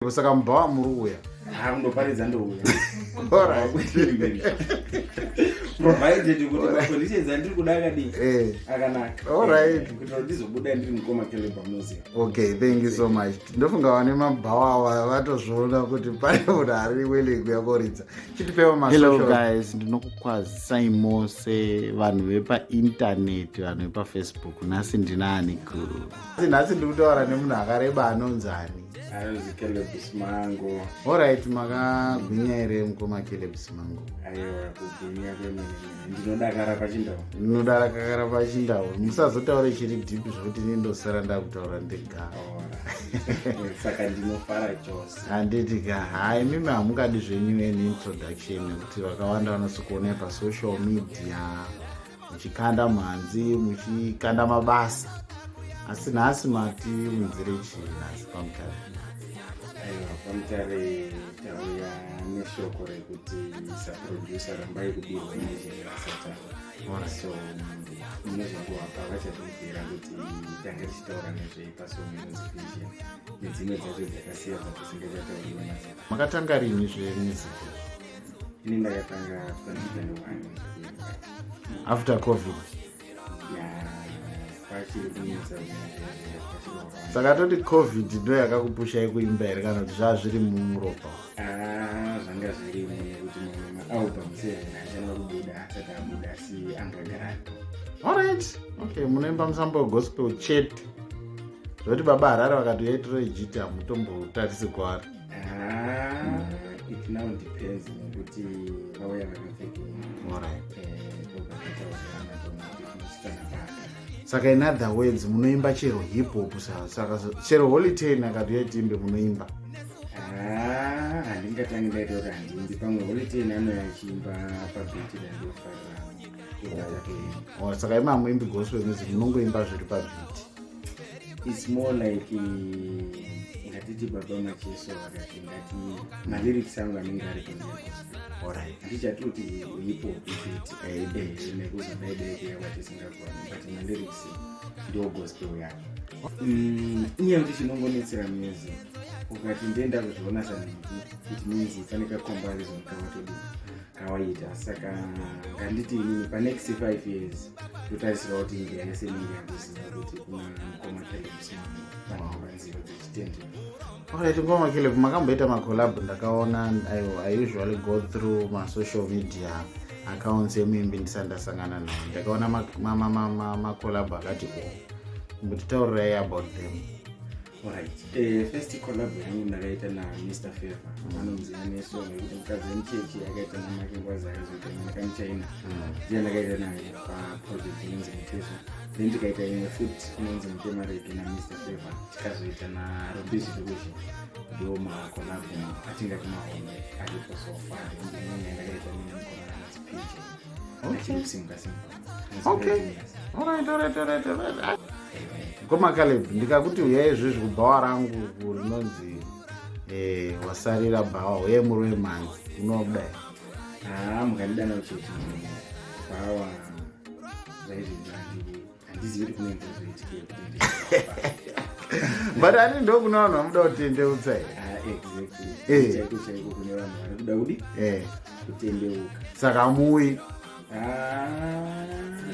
Saka mubhawa muruya. Undoparidza ndouya. Alright. Provided kuti maconditions andiri kuda akadii. Akanaka. Alright. Kuti ndizobuda ndiri mukoma Caleb muziya. Okay, thank you so much. Ndofunga vane mabhawa vatozviona kuti pane munhu ari willing kuyakoridza. Chitipewo masocial. Hello guys, ndinokukwazisai mose vanhu vepaintaneti, vanhu vepafacebook. Nhasi ndinani guru. Nhasi ndiri kutaura nemunhu akareba anonzani. Anonzi Caleb Simango. Alright, makagwinya here mukoma Caleb Simango? Aiwa, kugwinya kwemene. Ndinodakara pachindau. Ndinodakara pachindau. Musazotaure chiri dhipi zvokuti ndindosara ndakutaura ndega. Saka ndinofara chose. Handiti ka hai mimi hamungadi zvenyu any introduction kuti vakawanda vanosikuona pasocial media muchikanda mhanzi, muchikanda mabasa. Asi nhasi mati munzire chii nhasi pamutare? Aiwa, pamutare tauya neshoko rekuti saproducer rambai kudirwa nezverasata. So munozongohapa vachatibvira kuti tange tichitaura nezvepasomi music vision nedzimwe dzacho dzakasiya dzatisingachatauriwa nadzo. Makatanga rini zvemusic? Ini ndakatanga 2021 after covid. Saka toti covid ndo yakakupushai kuimba here kana kuti zvazviri muropa? Zvanga zvirimo nekuti mamwe maalbums achana kubuda asati abuda asi angagara. Alright, okay, munoimba musambo gospel chete zvoti baba Harare vakati yaitiroijiti hamutombotarisi kwaari? It now depends nekuti vauya vakapfekei. Alright. Saka in other words munoimba chero hip hop, saka chero Holiday akati yatimbe munoimba? Handingatangi ndaita kuti handimbi, pamwe Holiday anoyachiimba pabhiti dandofarira. Saka ima hamuimbi gospel music, munongoimba zviri pabhiti? It's more like ngatiti baba macheso akati ngati malyrics angu anenge ari gospel. Alright. Handichatoti hip hop bhiti nekuzodai kuyawatisingagoni, but malyrics ndo gospel yacho. Iye kuti chinongonetsera music ukati ndenda kuzviona kuti music pane comparison kawaita. Saka nganditi inini pa next 5 years totarisira kuti India yese inenge yakuziva kuti kuna mukoma Caleb Simango panziro dzechitendero. Alright, ngoma Caleb, makamboita macollab ndakaona. I usually go through my social media accounts emuimbi ndisandasangana nawo. Ndakaona macollab akati mbutitaurirai about them. Alright. First collab yangu ndakaita na Mr. Favor. Anonzi aneso nekuti mukadzi wemuchechi akaita namakengwazi akazoita nyika muchina. Ndiye ndakaita naye paproject inonzi Mitezo. Then ndikaita imwe futi inonzi Mutemareke na Mr. Favor. Tikazoita na Robisi Delusion. Ndiwo macollab atingati mahombe aripo so far. Ndimwe ndakaita nemukomana naSPJ. Okay. Alright. Koma Caleb, ndikakuti uyai izvezvi kubhawa rangu rinonzi wasarira bhawa uye muri wemhanzi unodai? Mukandidana uchiti bhawa zvaizvi handizivi kuti kune zvoitikei. But ani ndo kuna vanhu vamuda kutendeutsa here? Exactly. Chaiko kune vanhu vari kuda kudi kutendeuka. Saka mui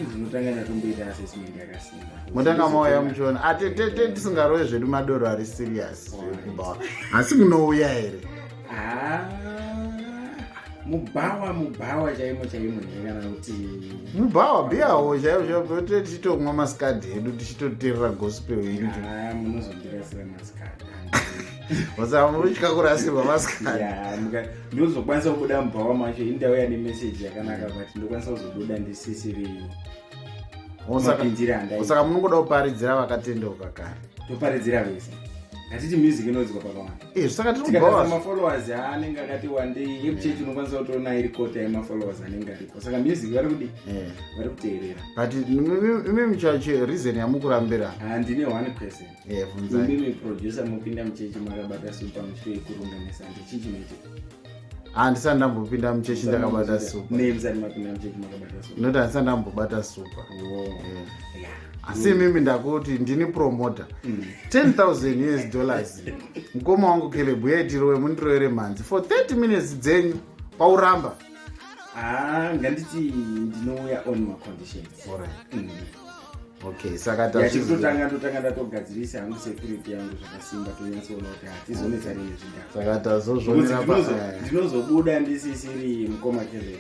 ndinotanga ndatomboita assessment yakasimba. Mutanga mauya muchiona tisingarove zvedu madoro ari serious kubhawa, asi munouya here? Mubhawa chaimo ndikana kuti mubhawa biyawo chaimo tichitomwa masikadhi edu tichitoteerera gospel ingi. Munozondirasira masikadhi. Wasaka munotya kurasirwa masikadhi? Ndinozokwanisa kubuda mubhawa macho indauya nemeseji yakanaka, but ndokwanisa kuzobuda ndisisiri mapinjira andai. Saka munongoda kuparidzira vakatendeuka kare? Toparidzira vese. Ngatiti music inodzwa pakawanda. Saka tinobawa mafollowers anenge akati wandei yechechi unokwanisa kutoona iri kota yemafollowers anenge aripo. Saka music vari kudi vari kuteerera. But imi muchacho reason yamukurambira? Ndine 1%. Bvunzai. Mimi producer mupinda muchechi makabata super muchito yekurunga nesande chii chinoitika? handisati ndambopinda muchechi ndakabata supa nemusati mapinda muchechi makabata supa noti handisati ndambobata supa asi mimi ndakuti ndini promota $10,000 mukoma wangu Caleb yaitirowe mundiroere mhanzi for 30 minutes dzenyu pauramba nganditi ndinouya on maconditions. Okay, saka totanga ndatogadzirisa hangu security yangu zvakasimba tonyatsoona kuti hatizonetsani nezvidhaka saka tazozvonera ndinozobuda ndisisiri mukoma Caleb.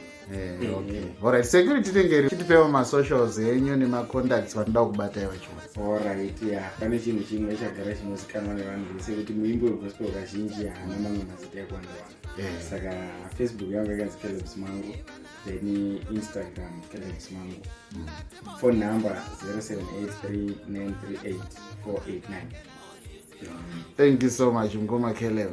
Alright, security tengeri chitipewo masocials enyu nemacontacts vanoda kubata ivacho. Alright, pane chinhu chimwe chagara chinozikanwa nevanhu vese kuti muimbi wegospel kazhinji haana mamwe mazita ekwandawana. Saka Facebook yangu yakanzi Caleb Simango, then Instagram Caleb Simango. Phone number 0783938489. Thank you so much, Mkoma Caleb.